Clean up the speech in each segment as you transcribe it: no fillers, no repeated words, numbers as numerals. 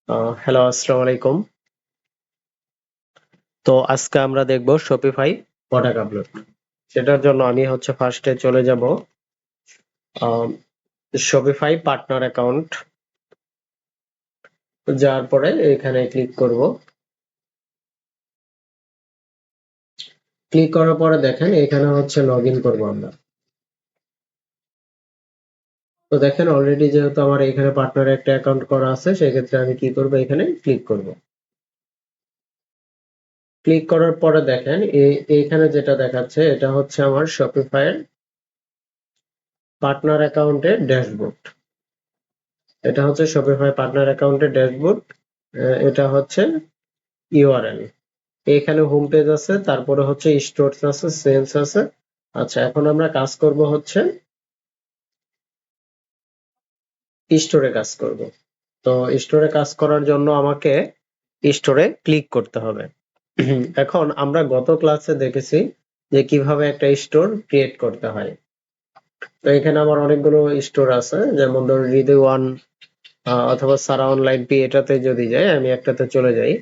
Hello, আসসালামু আলাইকুম। তো আজকে আমরা দেখব শপিফাই প্রোডাক্ট আপলোড। সেটার জন্য আমি ফার্স্টে চলে যাব শপিফাই পার্টনার অ্যাকাউন্ট। যাওয়ার পরে এখানে ক্লিক করব। ক্লিক করার পরে দেখেন এখানে লগ ইন করবো আমরা। তো দেখেন অলরেডি যেহেতু আমার এখানে পার্টনার একটা অ্যাকাউন্ট করা আছে, সেক্ষেত্রে আমি কি করব, এখানে ক্লিক করব। ক্লিক করার পরে দেখেন এইখানে যেটা দেখাচ্ছে এটা আমার শপিফাইয়ের পার্টনার অ্যাকাউন্টের ড্যাশবোর্ড। এটা শপিফাই পার্টনার অ্যাকাউন্টের ড্যাশবোর্ড। এটা ইউআরএল। এখানে হোম পেজ আছে, তারপরে স্টোরস আছে, সেলস আছে। আচ্ছা, এখন আমরা কাজ করব স্টোরে কাজ করব। তো স্টোরে কাজ করার জন্য আমাকে স্টোরে ক্লিক করতে হবে। এখন আমরা গত ক্লাসে দেখেছি যে কিভাবে একটা স্টোর ক্রিয়েট করতে হয়। তো এখানে আমার অনেকগুলো স্টোর আছে, যেমন ধরুন হৃদয় ওয়ান অথবা সারা অনলাইন পি, এটাতে যদি যাই, আমি একটাতে চলে যাই।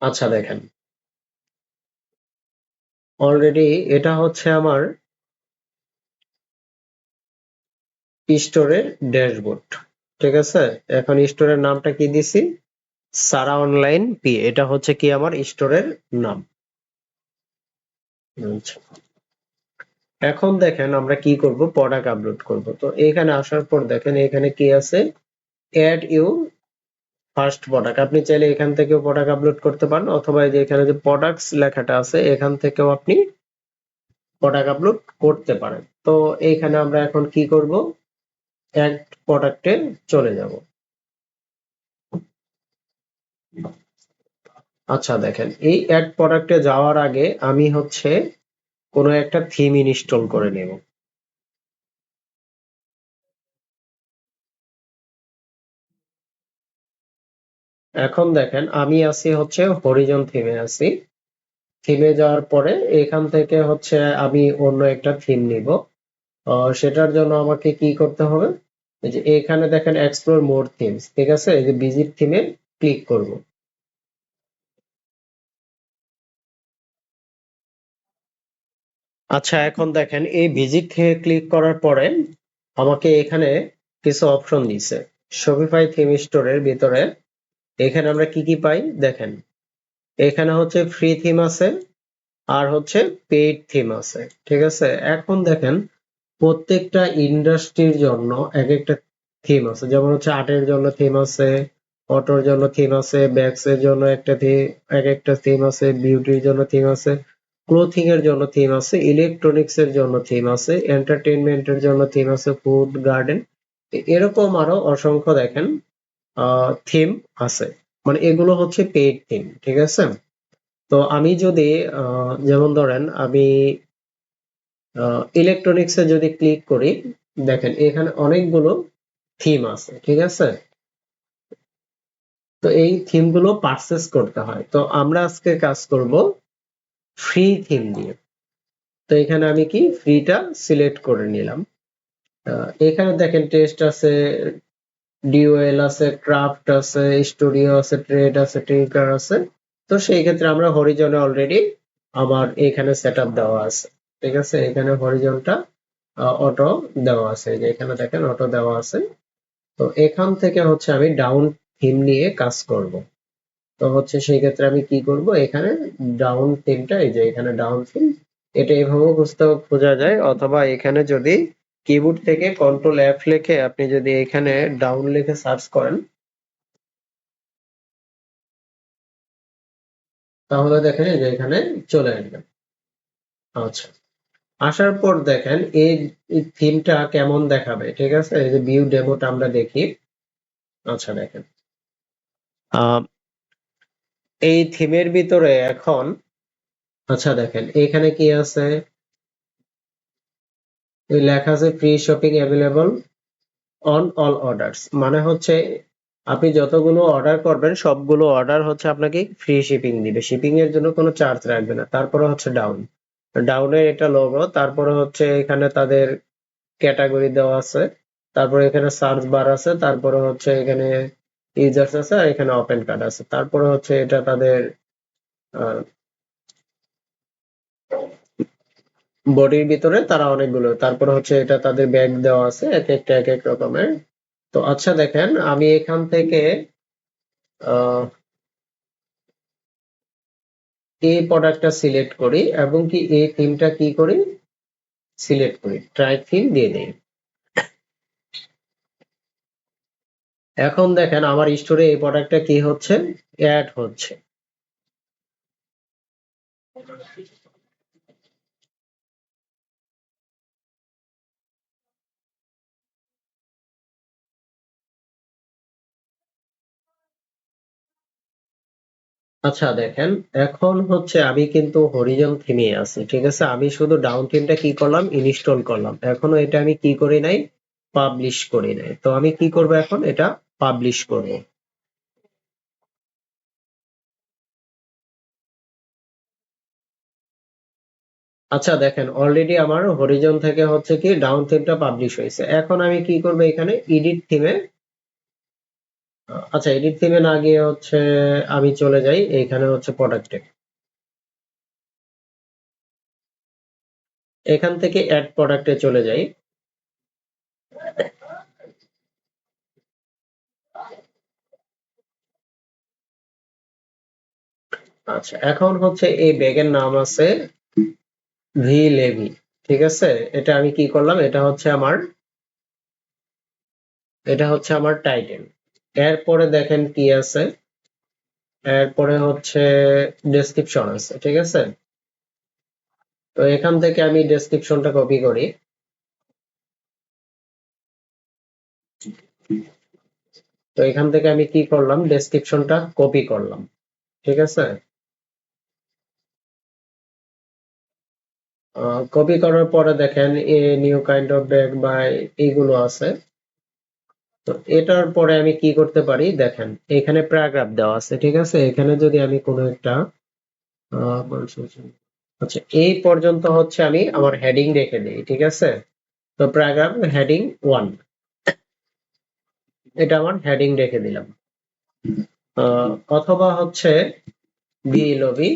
আচ্ছা দেখেন, অলরেডি এটা আমার স্টোরের ড্যাশবোর্ড। ঠিক আছে, এখন স্টোরের নামটা কি দিছি? সারা অনলাইন পি। এটা কি আমার স্টোরের নাম। আচ্ছা, এখন দেখেন আমরা কি করব, প্রোডাক্ট আপলোড করব। তো এখানে আসার পর দেখেন এখানে কি আছে, অ্যাড ইউ ফার্স্ট প্রোডাক্ট। আপনি চাইলে এখান থেকেও প্রোডাক্ট আপলোড করতে পারেন, অথবা এই যে এখানে যে প্রোডাক্টস লেখাটা আছে এখান থেকেও আপনি প্রোডাক্ট আপলোড করতে পারেন। তো এইখানে আমরা এখন কি করব, অ্যাড প্রোডাক্টে চলে যাব। আচ্ছা দেখেন, এই অ্যাড প্রোডাক্টে যাওয়ার আগে আমি কোনো একটা থিম ইনস্টল করে নেব। এখন দেখেন আমি আছি হরিজন থিমে আছি। থিমে যাওয়ার পরে এখান থেকে আমি অন্য একটা থিম নিব। সেটার জন্য আমাকে কি করতে হবে, এই যে এখানে দেখেন এক্সপ্লোর মোর থিমস, ঠিক আছে, এই যে ভিজিট থিমে ক্লিক করব। আচ্ছা, এখন দেখেন এই ভিজিট থেকে ক্লিক করার পরে আমাকে এখানে কিছু অপশন দিছে। শপিফাই থিম স্টোরের ভিতরে এখানে আমরা কি কি পাই দেখেন। এখানে ফ্রি থিম আছে, আর পেইড থিম আছে। ঠিক আছে, এখন দেখেন প্রত্যেকটা ইন্ডাস্ট্রির জন্য এক একটা থিম আছে। যেমন আর্টের জন্য থিম আছে, অটোর জন্য থিম আছে, ব্যাগস এর জন্য একটা থিম, এক একটা থিম আছে, বিউটির জন্য থিম আছে, ক্লোথিং এর জন্য থিম আছে, ইলেকট্রনিক্স এর জন্য থিম আছে, এন্টারটেইনমেন্টের জন্য থিম আছে, ফুড, গার্ডেন, এরকম আরো অসংখ্য দেখেন থিম আছে। মানে এগুলো পেইড থিম। ঠিক আছে, তো আমি যদি যেমন ধরেন আমি ইলেকট্রনিক্স এ যদি ক্লিক করি, দেখেন এখানে অনেকগুলো থিম আছে। ঠিক আছে, তো এই থিম গুলো পারচেস করতে হয়। তো আমরা আজকে কাজ করব ফ্রি থিম দিয়ে। তো এখানে আমি কি ফ্রিটা সিলেক্ট করে নিলাম। এখানে দেখেন টেস্ট আছে, ডিওএল আছে, ক্রাফট আছে, স্টুডিও আছে, ট্রেড আছে, টিঙ্কার আছে। তো সেই ক্ষেত্রে আমরা হরিজনে অলরেডি আমার এখানে সেটআপ দেওয়া আছে। ঠিক আছে, এখানে হরিজনটা অটো দেওয়া আছে, যে এখানে দেখেন অটো দেওয়া আছে। তো এখান থেকে আমি ডাউন থিম নিয়ে কাজ করব। তো সেই ক্ষেত্রে আমি কি করব, এখানে ডাউন থিমটা, এই যে এখানে ডাউন থিম, এটা এভাবেও খোঁজা যায়, অথবা এখানে যদি কিবোর্ড থেকে কন্ট্রোল এফ লিখে আপনি যদি এখানে ডাউন লিখে সার্চ করেন, তাহলে দেখেন এই যে এখানে চলে আসবে। আচ্ছা, আসার পর দেখেন এই থিমটা কেমন দেখাবে। ঠিক আছে, এই যে ভিউ ডেমোটা আমরা দেখি। আচ্ছা দেখেন, আহ, এই থিমের ভিতরে এখন, আচ্ছা দেখেন এখানে কি আছে, এই লেখা আছে free shopping available on all orders. মানে আপনি যতগুলো অর্ডার করবেন সবগুলো অর্ডার আপনাকে ফ্রি শিপিং দিবে, শিপিং এর জন্য কোনো চার্জ রাখবে না। তারপরে ডাউন, ডাউনের এটা লোগো, তারপরে হচ্ছে এখানে তাদের ক্যাটাগরি দেওয়া আছে, তারপরে এখানে সার্চ বার আছে, তারপরে হচ্ছে এখানে ইউজার্স আছে, আর এখানে ওপেন কার্ড আছে, তারপরে হচ্ছে এটা তাদের বডির ভিতরে তারা অনেকগুলো, তারপরে হচ্ছে এটা তাদের ব্যাগ দেওয়া আছে এক একটা এক এক রকমের। তো আচ্ছা দেখেন আমি এখান থেকে আহ এই প্রোডাক্টটা সিলেক্ট করি এবং কি এই থিমটা কি করি, সিলেক্ট করি, ট্রাই থিম দিয়ে দেই। এখন দেখেন আমার স্টোরে এই প্রোডাক্টটা কি হচ্ছে, অ্যাড হচ্ছে। আচ্ছা দেখেন এখন হচ্ছে আমি কিন্তু হরিজন থিমে আছি, ঠিক আছে, আমি শুধু ডাউন থিমটা কি করলাম, ইনস্টল করলাম, এখনো এটা আমি কি করি নাই, পাবলিশ করি নাই। তো আমি কি করব, এখন এটা পাবলিশ করব। আচ্ছা দেখেন অলরেডি আমার হরিজন থেকে হচ্ছে কি ডাউন থিমটা পাবলিশ হয়েছে। এখন আমি কি করব, এখানে এডিট থিমে, আচ্ছা এডিট থিমে না গিয়ে হচ্ছে আমি চলে যাই এইখানে হচ্ছে প্রোডাক্টে, এখান থেকে অ্যাড প্রোডাক্টে চলে যাই। আচ্ছা এখন হচ্ছে এই ব্যাগের নাম আছে ভি লেভি, ঠিক আছে, এটা আমি কি করলাম, এটা হচ্ছে আমার টাইটেল। এরপরে দেখেন কি আছে, এরপরে হচ্ছে ডেসক্রিপশন আছে, ঠিক আছে। তো এখান থেকে আমি ডেসক্রিপশনটা কপি করি। তো এখান থেকে আমি কি করলাম, ডেসক্রিপশনটা কপি করলাম, ঠিক আছে। কপি করার পরে দেখেন a new kind of bag বা এইগুলো আছে। তো এটার পরে আমি কি করতে পারি, দেখেন এখানে প্যারাগ্রাফ দেওয়া আছে, ঠিক আছে, এখানে যদি আমি কোনো একটা আচ্ছা এই পর্যন্ত হচ্ছে আমি আমার হেডিং রেখে দিই, ঠিক আছে। তো প্যারাগ্রাফ হেডিং 1, এটা আমার হেডিং রেখে দিলাম। অথবা হচ্ছে বিএলওবি,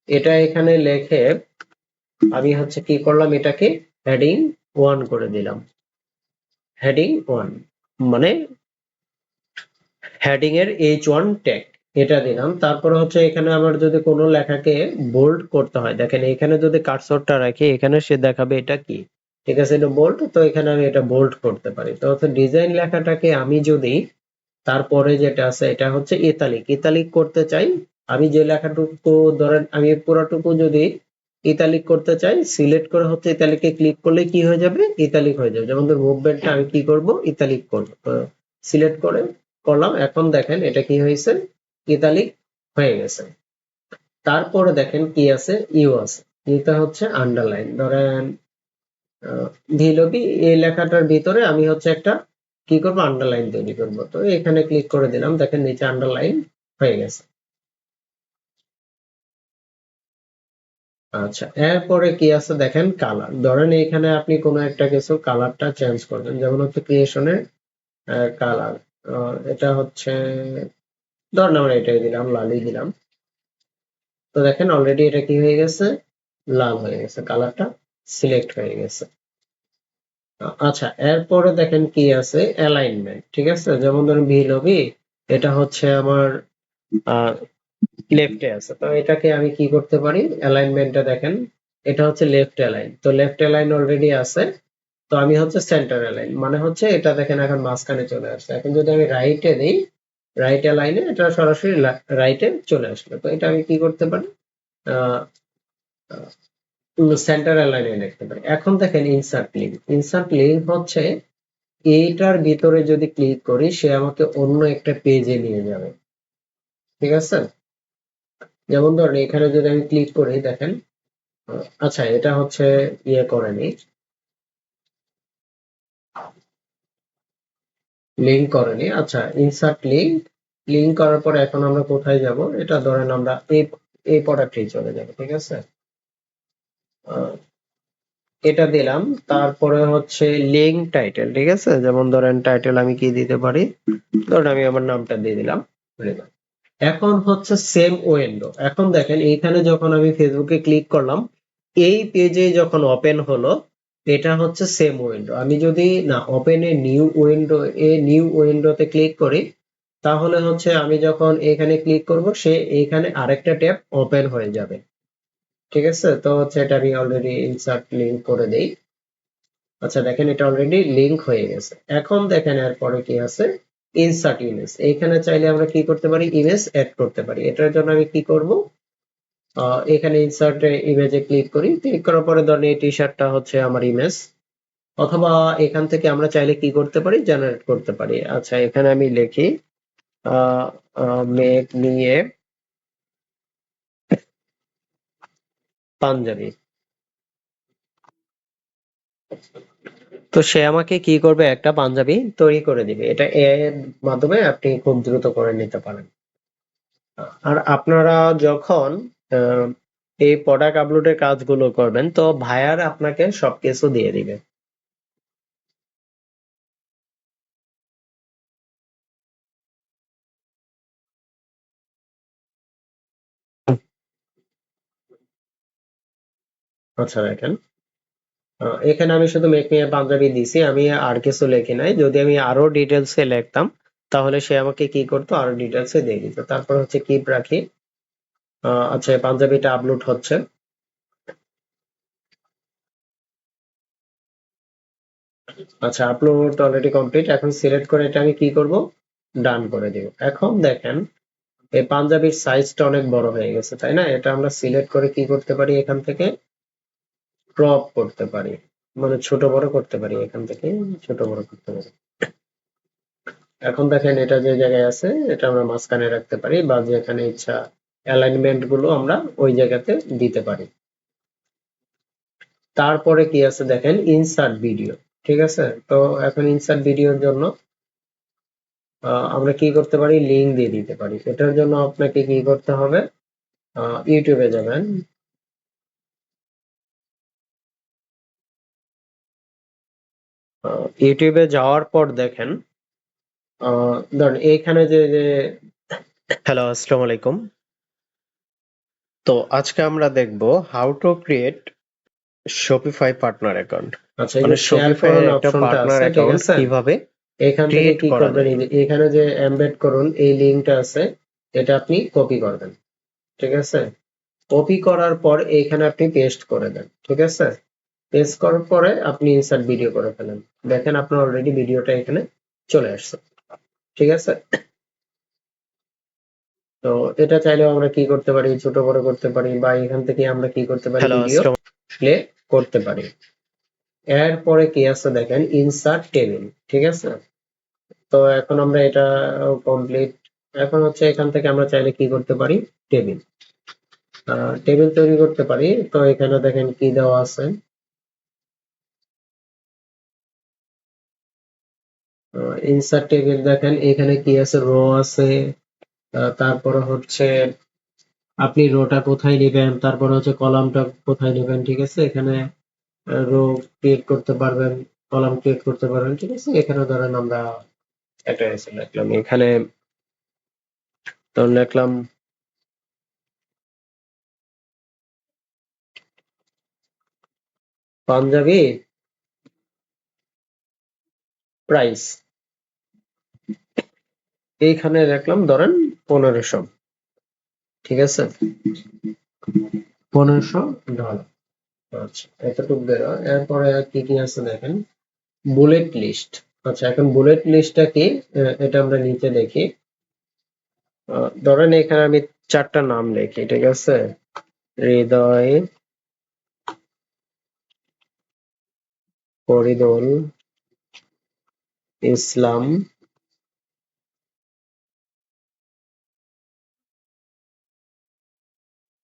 এটা এখানে লিখে আমি হচ্ছে কি করলাম, এটাকে হেডিং 1 করে দিলাম, হেডিং 1 মানে হেডিং এর H1 ট্যাগ, এটা দিলাম। তারপরে হচ্ছে এখানে আমার যদি কোনো লেখাকে বোল্ড করতে হয়, দেখেন এখানে যদি কার্সরটা রাখি এখানে সে দেখাবে এটা কি, ঠিক আছে, এটা বোল্ড, তো এখানে আমি এটা বোল্ড করতে পারি। তো হচ্ছে ডিজাইন লেখাটাকে আমি যদি তারপরে যেটা আছে এটা হচ্ছে ইতালিক, ইতালিক করতে চাই, আমি যে লেখাটুকু ধরেন আমি পুরোটুকু যদি ইতালিক করতে চাই, সিলেক্ট করে হচ্ছে ইতালিকে ক্লিক করলে কি হয়ে যাবে, ইতালিক হয়ে যাবে। যেমন মুভমেন্টটা আমি কি করব, ইতালিক করব, তো সিলেক্ট করে করলাম, এখন দেখেন এটা কি হয়েছে, ইতালিক হয়ে গেছে। তারপরে দেখেন কি আছে, ইউ আছে, ইউটা হচ্ছে আন্ডারলাইন, ধরেন ভিলোপি এই লেখাটার ভিতরে আমি হচ্ছে একটা কি করব, আন্ডারলাইন তৈরি করব। তো এখানে ক্লিক করে দিলাম, দেখেন নিচে আন্ডারলাইন হয়ে গেছে। আচ্ছা এরপরে কি আছে দেখেন, কালার, ধরেন এখানে আপনি কোনো একটা কিছু কালারটা চেঞ্জ করবেন, যেমন হচ্ছে ক্রিয়েশনের কালার, এটা হচ্ছে ধরেন আমরা এটাই দিলাম, লালই দিলাম। তো দেখেন অলরেডি এটা কি হয়ে গেছে, লাল হয়ে গেছে, কালারটা সিলেক্ট হয়ে গেছে। আচ্ছা এরপরে দেখেন কি আছে, অ্যালাইনমেন্ট, ঠিক আছে, যেমন ধরুন বিএলওবি, এটা হচ্ছে আমার লেফটে আছে, তো এটাকে আমি কি করতে পারি, অ্যালাইনমেন্টটা দেখেন এটা হচ্ছে লেফট অ্যালাইন, তো লেফট অ্যালাইন অলরেডি আছে। তো আমি হচ্ছে সেন্টার অ্যালাইন, মানে হচ্ছে এটা দেখেন এখন মাঝখানে চলে আসছে। এখন যদি আমি রাইটে দিই, রাইট অ্যালাইনে এটা সরাসরি রাইটে চলে আসলো। তো এটা আমি কি করতে পারি, সেন্টার অ্যালাইনে লিখতে পারি। এখন দেখেন ইনসার্ট লিঙ্ক, ইনসার্ট লিঙ্ক হচ্ছে এইটার ভিতরে যদি ক্লিক করি সে আমাকে অন্য একটা পেজে নিয়ে যাবে, ঠিক আছে। যেমন ধরেন এখানে যদি আমি ক্লিক করি দেখেন, আচ্ছা এটা হচ্ছে ইয়ে করেনি, লিংক করেনি। আচ্ছা ইনসার্ট লিংক, লিংক করার পরে এখন আমরা কোথায় যাব, এটা ধরেন আমরা এই এই প্রোডাক্টেই চলে যাব, ঠিক আছে। এটা দিলাম, তারপরে হচ্ছে লিঙ্ক টাইটেল, ঠিক আছে? যেমন ধরেন টাইটেল আমি কি দিতে পারি, ধরেন আমি আমার নামটা দিয়ে দিলাম। এখন হচ্ছে সেম উইন্ডো। এখন দেখেন এইখানে যখন আমি ফেসবুকে ক্লিক করলাম, এই পেজে যখন ওপেন হলো, এটা হচ্ছে সেম উইন্ডো। আমি যদি না open a new window, new উইন্ডোতে ক্লিক করি, তাহলে হচ্ছে আমি যখন এখানে ক্লিক করব, সে এইখানে আরেকটা ট্যাব ওপেন হয়ে যাবে, ঠিক আছে? তো হচ্ছে এটা আমি অলরেডি ইনসার্ট লিংক করে দেই। আচ্ছা দেখেন এটা অলরেডি লিংক হয়ে গেছে। এখন দেখেন এরপরে কি আছে, ইনসার্ট ইমেজ। এইখানে চাইলে আমরা কি করতে পারি, ইমেজ অ্যাড করতে পারি। এটার জন্য আমি কি করব, এখানে ইনসার্ট ইমেজে ক্লিক করি। ক্লিক করার পরে ধরেন এই টি শার্টটা হচ্ছে আমার ইমেজ, অথবা এখান থেকে আমরা চাইলে কি করতে পারি, জেনারেট করতে পারি। আচ্ছা এখানে আমি লিখি মেক নিয়ে পাঞ্জাবি। তো সে আমাকে কি করবে, একটা পাঞ্জাবি তৈরি করে দিবে। এটা এআই এর মাধ্যমে আপনি খুব দ্রুত করে নিতে পারেন। আর আপনারা যখন আহ, এই প্রোডাক্ট আপলোডের কাজগুলো করবেন, তো ভাইয়ার আপনাকে সবকিছু দিয়ে দিবে। আচ্ছা দেখেন, এখানে আমি শুধু মেক মি এ পাঞ্জাবি দিছি, আমি আর কিছু লেখি নাই। যদি আমি আরো ডিটেলস এ লিখতাম, তাহলে সে আমাকে কি করতো, আরো ডিটেলস এ দিয়ে দিত। তারপর হচ্ছে কিপ রাখি। আচ্ছা এই পাঞ্জাবিটা আপলোড হচ্ছে। আচ্ছা আপলোড অলরেডি কমপ্লিট। এখন সিলেক্ট করে এটা আমি কি করব, ডান করে দিব। এখন দেখেন এই পাঞ্জাবির সাইজটা অনেক বড় হয়ে গেছে, তাই না? এটা আমরা সিলেক্ট করে কি করতে পারি, এখান থেকে ক্রপ করতে পারি, মানে ছোট বড় করতে পারি। এখান থেকে ছোট বড় করতে পারি। এখন দেখেন এটা যে জায়গায় আছে, এটা আমরা মাঝখানে রাখতে পারি, বা যেখানে ইচ্ছা অ্যালাইনমেন্ট গুলো আমরা ওই জায়গাতে দিতে পারি। তারপরে কি আছে দেখেন, ইনসার্ট ভিডিও, ঠিক আছে? তো এখন ইনসার্ট ভিডিওর জন্য আমরা কি করতে পারি, লিংক দিয়ে দিতে পারি। এটার জন্য আপনাকে কি করতে হবে, ইউটিউবে যাবেন। ইউটিউবে যাওয়ার পর দেখেন, ধরুন এইখানে যে হ্যালো আসসালামু আলাইকুম। তো আজকে আমরা দেখব how to create Shopify partner account. আচ্ছা এই যে মানে শেয়ার শপিফাই করুন একটা অপশনটা পার্টনার আছে, ঠিক অ্যাকাউন্ট আছে? কিভাবে এখান থেকে ক্রিয়েট কি করা করবেন, যায়। এই যে এখানে যে এমবেড করুন এই লিংকটা আছে, এটা আপনি কপি করবেন, ঠিক আছে? কপি করার পর এখানে আপনি পেস্ট করে দেন, ঠিক আছে? পেস্ট করার পরে আপনি ইনসার্ট ভিডিও করে ফেলেন। দেখেন আপনার অলরেডি ভিডিওটা এখানে চলে আসছে, ঠিক আছে? তো এটা চাইলেও আমরা কি করতে পারি, ছোট বড় করতে পারি, বা এখান থেকে আমরা কি করতে পারি, হ্যালো ভিডিও আসসালাম। প্লে করতে পারি। এরপরে কি আছে দেখেন, ইনসার্ট টেবিল, ঠিক আছে? তো এখন আমরা এটা কমপ্লিট। এখন হচ্ছে এখান থেকে আমরা চাইলে কি করতে পারি, টেবিল টেবিল তৈরি করতে পারি। তো এখানে দেখেন কি দেওয়া আছে, ইনসার্ট টেবিল। দেখেন এখানে কি আছে, রো আছে, তারপরে হচ্ছে আপনি রোটা কোথায় নেবেন, তারপরে হচ্ছে কলামটা কোথায় নেবেন, ঠিক আছে? এখানে রো ক্রিয়েট করতে পারবেন, কলাম ক্রিয়েট করতে পারবেন, ঠিক আছে? এখানে ধরেন আমরা একটা এসে লিখলাম, এখানে ধরুন লিখলাম পাঞ্জাবি প্রাইস, এইখানে লিখলাম ধরেন 1500, ঠিক আছে? $1500। আচ্ছা এতটুকু বেরো। এরপরে কি কি আছে দেখেন, বুলেট লিস্ট। আচ্ছা এখন বুলেট লিস্টটা কি, এটা আমরা নিচে দেখি। ধরেন এখানে আমি 4টা নাম লিখি, ঠিক আছে? হৃদয়, ফরিদুল ইসলাম,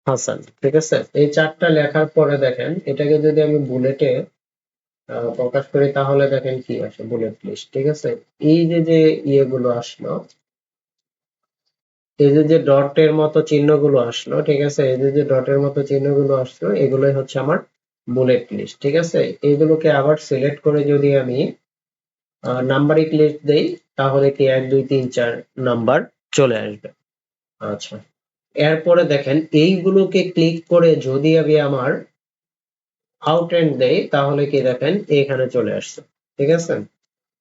হাসান, ঠিক আছে? এই 4টা লেখার পরে দেখেন এটাকে যদি আমি বুলেটে প্রকাশ করি, তাহলে দেখেন কি আসে, বুলেট লিস্ট, ঠিক আছে? এই যে ইয়েগুলো আসলো, এই যে ডটের মতো চিহ্নগুলো আসলো, ঠিক আছে? এই যে ডটের মতো চিহ্নগুলো আসলো, এগুলোই হচ্ছে আমার বুলেট লিস্ট, ঠিক আছে। এইগুলোকে আবার সিলেক্ট করে যদি আমি নাম্বারিং লিস্ট দেই তাহলে কি 1 2 3 4 নাম্বার চলে আসবে। আচ্ছা, এরপরে দেখেন এইগুলোকে ক্লিক করে যদি আমি আমার আউটলাইন দেই তাহলে কি দেখেন এখানে চলে আসছে, ঠিক আছে।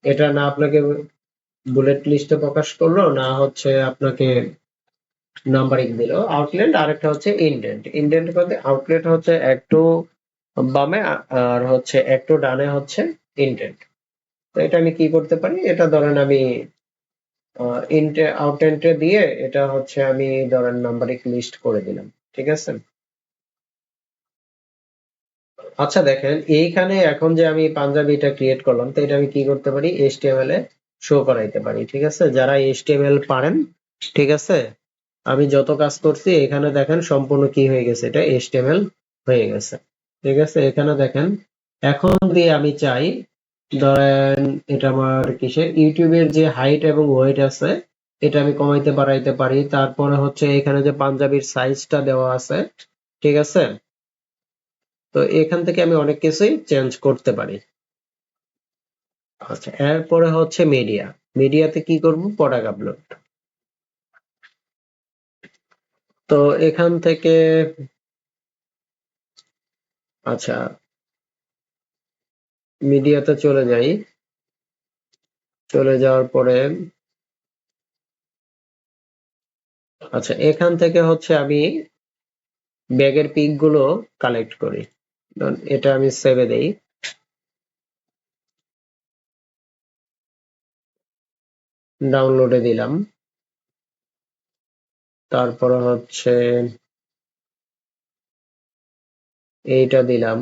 এটা না আপনাকে বুলেট লিস্টে প্রকাশ করলো, না হচ্ছে আপনাকে নাম্বারিং দিল আউটলাইন। আরেকটা হচ্ছে ইনডেন্ট। ইনডেন্ট বলতে আউটলেট হচ্ছে একটু বামে আর হচ্ছে একটু ডানে হচ্ছে ইনডেন্ট। তো এটা আমি কি করতে পারি, এটা ধরেন আমি আউটলাইনটা দিয়ে এটা হচ্ছে আমি ধরেন নাম্বারিং লিস্ট করে দিলাম, ঠিক আছে। আচ্ছা দেখেন এইখানে এখন যে আমি পাঞ্জাবিটা ক্রিয়েট করলাম, তো এটা আমি কি করতে পারি, এইচটিএমএল এ শো করাইতে পারি, ঠিক আছে। যারা এইচটিএমএল পারেন, ঠিক আছে, আমি যত কাজ করছি এখানে দেখেন সম্পূর্ণ কি হয়ে গেছে, এটা এইচটিএমএল হয়ে গেছে, ঠিক আছে। এখানে দেখেন এখন দিয়ে আমি চাই ধরেন এটা আমার কিসের ইউটিউবের যে হাইট এবং ওয়েট আছে এটা আমি কমাইতে বাড়াইতে পারি। তারপরে হচ্ছে এখানে যে পাঞ্জাবির সাইজটা দেওয়া আছে, ঠিক আছে। তো এখান থেকে আমি অনেক কিছুই চেঞ্জ করতে পারি। আচ্ছা, এরপরে হচ্ছে মিডিয়া। মিডিয়াতে কি করব, প্রোডাক্ট আপলোড। তো এখান থেকে আচ্ছা মিডিয়াতে চলে যাই। চলে যাওয়ার পরে আচ্ছা এখান থেকে হচ্ছে আমি ব্যাগের পিক গুলো কালেক্ট করি। ধরুন এটা আমি সেভে দেই, ডাউনলোডে দিলাম। তারপরে হচ্ছে এইটা দিলাম,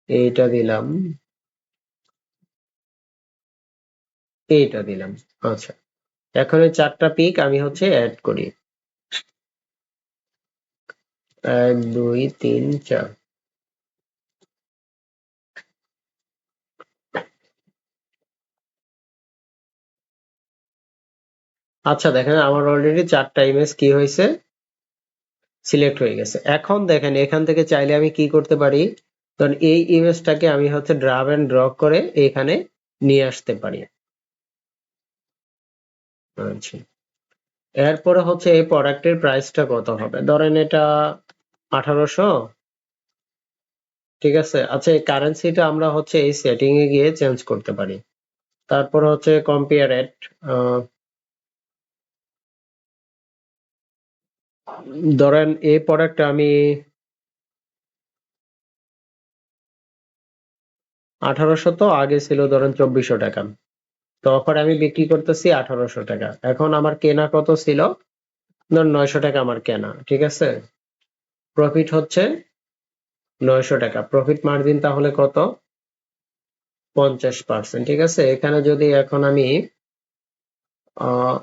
এইটা দিলাম, এইটা দিলাম। আচ্ছা, এখন এই 4টা পিক আমি হচ্ছে অ্যাড করি। 1 2 3 4। আচ্ছা দেখেন আমার অলরেডি 4টা ইমেজ কি হয়েছে, সিলেক্ট হয়ে গেছে। এখন দেখেন এখান থেকে চাইলে আমি কি করতে পারি, কারণ এই ইমেজটাকে আমি হচ্ছে ড্রাগ এন্ড ড্রপ করে এখানে নিয়ে আসতে পারি। আচ্ছা, এরপরে হচ্ছে এই প্রোডাক্টের প্রাইসটা কত হবে, ধরেন এটা 1800, ঠিক আছে। আচ্ছা এই কারেন্সিটা আমরা হচ্ছে এই সেটিং এ গিয়ে চেঞ্জ করতে পারি। তারপর হচ্ছে কম্পেয়ার রেট, ধরেন এই প্রোডাক্ট আমি 1800, তো আগে ছিল ধরেন 2400 টাকা, তো অফার আমি বিক্রি করতেছি 1800 টাকা। এখন আমার কেনা কত ছিল, ধর 900 টাকা আমার কেনা, ঠিক আছে। প্রফিট হচ্ছে 900 টাকা, প্রফিট মার্জিন তাহলে কত, 50%, ঠিক আছে। এখানে যদি এখন আমি আহ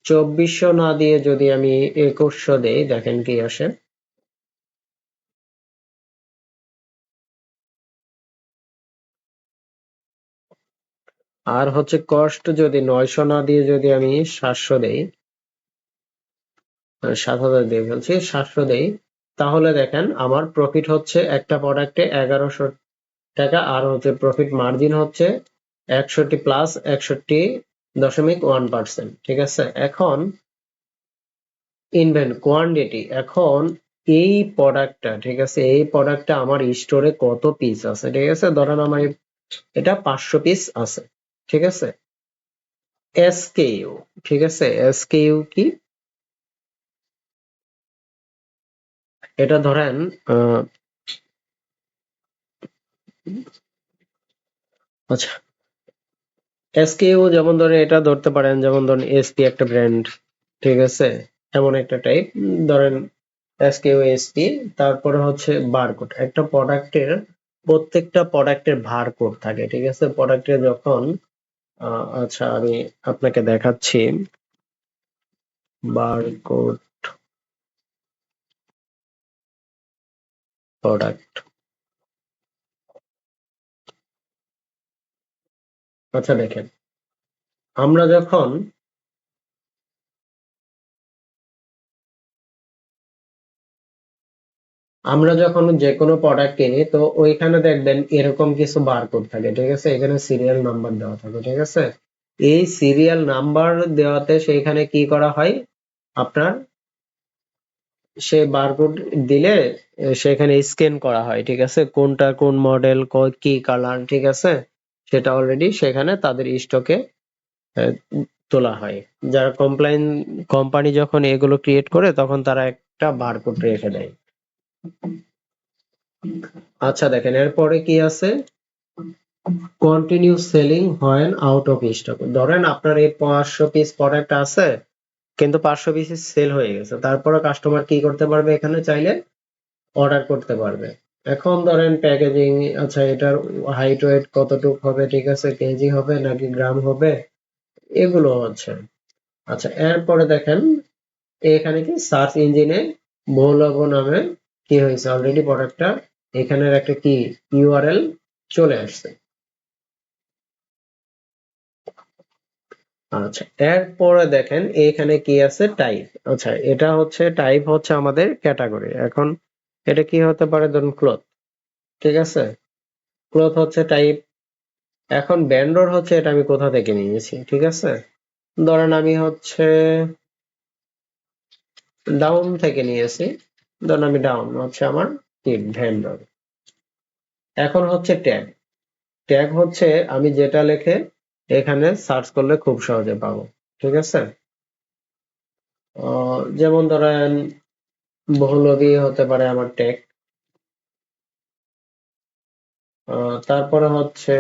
2400 না দিয়ে যদি আমি 2100 দেই, দেখেন কি আসে। আর হচ্ছে কস্ট যদি 900 না দিয়ে যদি আমি 700 দেই, 7000 দিয়ে ফেলছি, 700 দেই, তাহলে দেখেন আমার প্রফিট হচ্ছে একটা প্রোডাক্টে 1100 টাকা, আর হচ্ছে প্রফিট মার্জিন হচ্ছে 61 প্লাস 61.1%, ঠিক আছে। এখন ইনভেন্ট কোয়ান্টিটি, এখন এই প্রোডাক্টটা, ঠিক আছে, এই প্রোডাক্টটা আমার স্টোরে কত পিস আছে, ঠিক আছে। ধরেন আমার এটা 500 পিস আছে, ঠিক আছে। এসকেইউ, ঠিক আছে। এসকেইউ কি, এটা ধরেন আচ্ছা এসকেইউ যেমন ধরেন এটা ধরতে পারেন, যেমন ধরেন এসপি একটা ব্র্যান্ড, ঠিক আছে, এমন একটা টাইপ। ধরেন এসকেইউ এসপি। তারপরে হচ্ছে বারকোড, একটা প্রোডাক্টের প্রত্যেকটা প্রোডাক্টের বারকোড থাকে, ঠিক আছে। প্রোডাক্টের যখন আচ্ছা আমি আপনাকে দেখাচ্ছি বারকোড প্রোডাক্ট। আচ্ছা দেখেন আমরা যখন আমরা যখন যে কোনো প্রোডাক্ট কিনি তো ওইখানে দেখবেন এরকম কিছু বারকোড থাকে, ঠিক আছে, এখানে সিরিয়াল নাম্বার দেওয়া থাকে, ঠিক আছে। এই সিরিয়াল নাম্বার দেওয়াতে সেইখানে কি করা হয়, আপনার সে বারকোড দিলে সেখানে স্ক্যান করা হয়, ঠিক আছে, কোনটা কোন মডেল কি কালার, ঠিক আছে, সেটা অলরেডি সেখানে তাদের স্টকে তোলা হয়। যারা কোম্পানি যখন এগুলো ক্রিয়েট করে তখন তারা একটা বারকোড রেখে দেয়। আচ্ছা দেখেন এরপরে কি আছে, continue selling when out of stock. ধরেন আপনার এই 500 পিস প্রোডাক্ট আছে, কিন্তু 500 পিস সেল হয়ে গেছে, তারপরে কাস্টমার কি করতে পারবে, এখানে চাইলে অর্ডার করতে পারবে। এখন ধরেন প্যাকেজিং, আচ্ছা এটার হাইট ওয়েট কতটুক হবে, ঠিক আছে, কেজি হবে নাকি গ্রাম হবে, এগুলো হচ্ছে। আচ্ছা এরপরে দেখেন এখানে কি সার্চ ইঞ্জিনে ভোলভো নামে কি হয়েছে, অলরেডি প্রোডাক্টটা এখানের একটা কি ইউআরএল চলে আসছে। আচ্ছা এরপরে দেখেন এখানে কি আছে, টাইপ। আচ্ছা এটা হচ্ছে টাইপ, হচ্ছে আমাদের ক্যাটাগরি। এখন এটা কি হতে পারে, ধরুন ক্লথ, ঠিক আছে, ক্লথ হচ্ছে টাইপ। এখন ভেন্ডর হচ্ছে এটা আমি কোথা থেকে নিয়েছি, ঠিক আছে, ধরেন আমি হচ্ছে ডাউন থেকে নিয়েছি, ধরেন আমি ডাউন হচ্ছে আমার কি ভেন্ডর। এখন হচ্ছে ট্যাগ, ট্যাগ হচ্ছে আমি যেটা লিখে এখানে সার্চ করলে খুব সহজে পাবো, ঠিক আছে। যেমন ধরেন বহুলবী হতে পারে আমার ট্যাগ। তারপরে হচ্ছে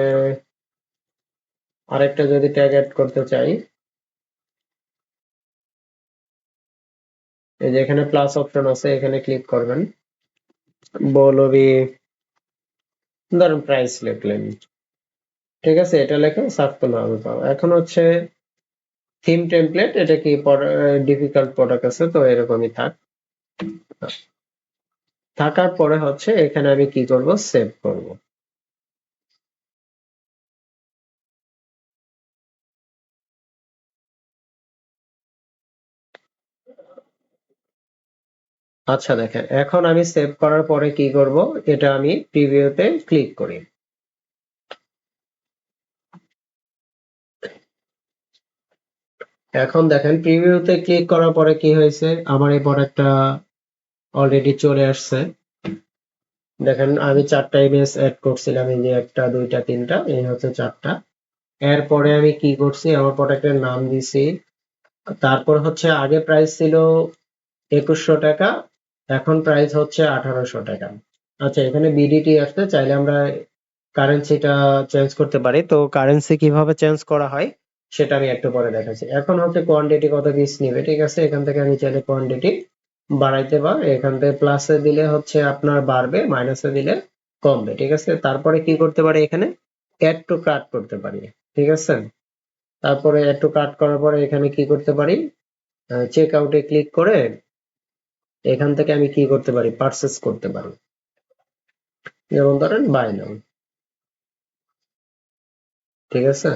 আরেকটা যদি ট্যাগ অ্যাড করতে চাই, এই যে এখানে প্লাস অপশন আছে, এখানে ক্লিক করবেন, বহুলবী, ধরেন প্রাইস লিখলেন, ঠিক আছে, এটা লেখে সার্চ করলে আমি পাবো। এখন হচ্ছে থিম টেমপ্লেট, এটা কি ডিফিকাল্ট প্রোডাক্ট আছে তো এরকমই থাক। থাকার পরে হচ্ছে এখানে আমি কি করব, সেভ করব। আচ্ছা দেখেন এখন আমি সেভ করার পরে কি করব, এটা আমি প্রিভিউতে ক্লিক করি। এখন দেখেন প্রিভিউতে ক্লিক করার পরে কি হয়েছে, আমার এই প্রোডাক্টটা অলরেডি চলে আসছে। দেখেন আমি 4টা ইমেজ অ্যাড করছিলাম, এই যে 1টা 2টা 3টা, এই হচ্ছে 4টা। এরপরে আমি কি করছি, আমার প্রোডাক্টের নাম দিছি, তারপর হচ্ছে আগে প্রাইস ছিল 2100 টাকা, এখন প্রাইস হচ্ছে 1800 টাকা। আচ্ছা এখানে বিডিটি আসতে চাইলে আমরা কারেন্সিটা চেঞ্জ করতে পারি, তো কারেন্সি কিভাবে চেঞ্জ করা হয় সেটা আমি একটু পরে দেখাচ্ছি। এখন হচ্ছে কোয়ান্টিটি কত পিস নিবে, ঠিক আছে, এখান থেকে আমি চাইলে কোয়ান্টিটি বাড়াইতে পার, এখান থেকে প্লাসে দিলে হচ্ছে আপনার বাড়বে, মাইনাসে দিলে কমবে, ঠিক আছে। তারপরে কি করতে পারি, এখানে অ্যাড টু কার্ট করতে পারি, ঠিক আছে। তারপরে অ্যাড টু কার্ট করার পরে এখানে কি করতে পারি, চেক আউটে ক্লিক করে এখান থেকে আমি কি করতে পারি, পারচেস করতে পারি, যেমন ধরেন বাই নাও, ঠিক আছে।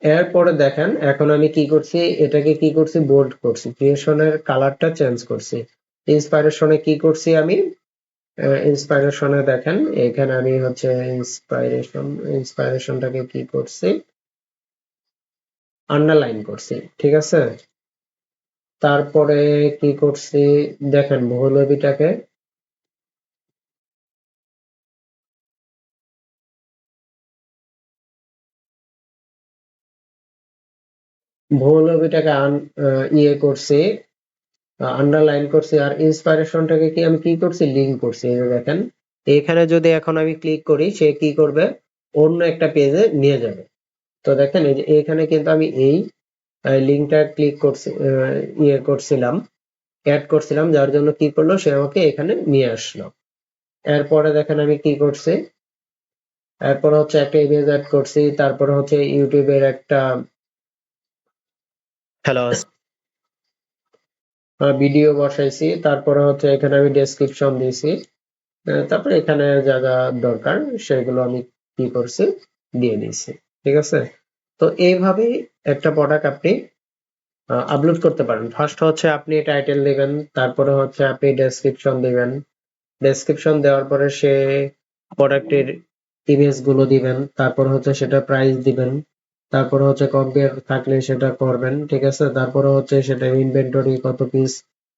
এরপরে দেখেন এখন আমি কি করছি, এটাকে কি করছি, বোল্ড করছি, ক্রিয়েশনের কালারটা চেঞ্জ করছি। ইন্সপাইরেশনে কি করছি আমি, ইন্সপাইরেশনে দেখেন এখানে আমি হচ্ছে ইন্সপাইরেশনটাকে কি করছি, আন্ডারলাইন করছি, ঠিক আছে। তারপরে কি করছি, দেখেন বহুলবীটাকে, বহুলবীটাকে ইয়ে করছি, আন্ডারলাইন করছি, আর ইন্সপাইরেশনটাকে কি আমি কি করছি, লিঙ্ক করছি, এই যে দেখেন এখানে যদি এখন আমি ক্লিক করি সে কি করবে, অন্য একটা পেজে নিয়ে যাবে। তো দেখেন এই যে এখানে কিন্তু আমি এই লিঙ্কটা ক্লিক করছি, ইয়ে করছিলাম, অ্যাড করছিলাম, যার জন্য কি করলো, সে আমাকে এখানে নিয়ে আসলো। এরপরে দেখেন আমি কি করছি, এরপর হচ্ছে একটা ইমেজ অ্যাড করছি, তারপরে হচ্ছে ইউটিউবের একটা হ্যালো ভিডিও বসাইছি, তারপরে হচ্ছে এখানে আমি ডেসক্রিপশন দিয়েছি, তারপরে এখানে যা যা দরকার সেগুলো আমি কি করছি, দিয়ে দিয়েছি, ঠিক আছে। তো এইভাবেই একটা প্রোডাক্ট আপনি আপলোড করতে পারেন। ফার্স্ট হচ্ছে আপনি টাইটেল দিবেন, তারপরে হচ্ছে আপনি ডেসক্রিপশন দিবেন, ডেসক্রিপশন দেওয়ার পরে সে প্রোডাক্টের ইমেজ গুলো দিবেন, তারপর হচ্ছে সেটা প্রাইস দিবেন, তারপর হচ্ছে কম্পেয়ার থাকলে সেটা করবেন, ঠিক আছে। তারপর হচ্ছে সেটা ইনভেন্টরি কত পিস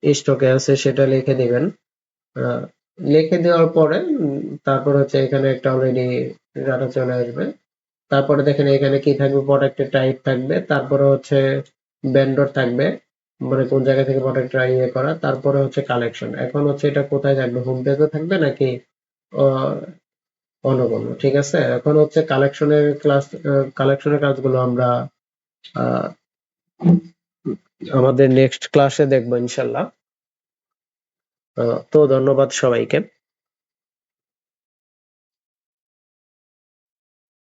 স্টকে আছে সেটা লিখে দিবেন। আহ, লিখে দেওয়ার পরে তারপর হচ্ছে এখানে একটা অলরেডি ডাটা চলে আসবে। তারপরে দেখেন এখানে কি থাকবে, প্রোডাক্টের টাইপ থাকবে, তারপরে হচ্ছে ভেন্ডর থাকবে, মানে কোন জায়গা থেকে প্রোডাক্টটা ইয়ে করা, তারপরে হচ্ছে কালেকশন। এখন হচ্ছে এটা কোথায় থাকবে, হোম পেজে থাকবে নাকি আহ, অন্য কোনো, ঠিক আছে। এখন হচ্ছে কালেকশনের কাজগুলো আমরা আহ, আমাদের নেক্সট ক্লাসে দেখবো ইনশাল্লাহ। তো ধন্যবাদ সবাইকে।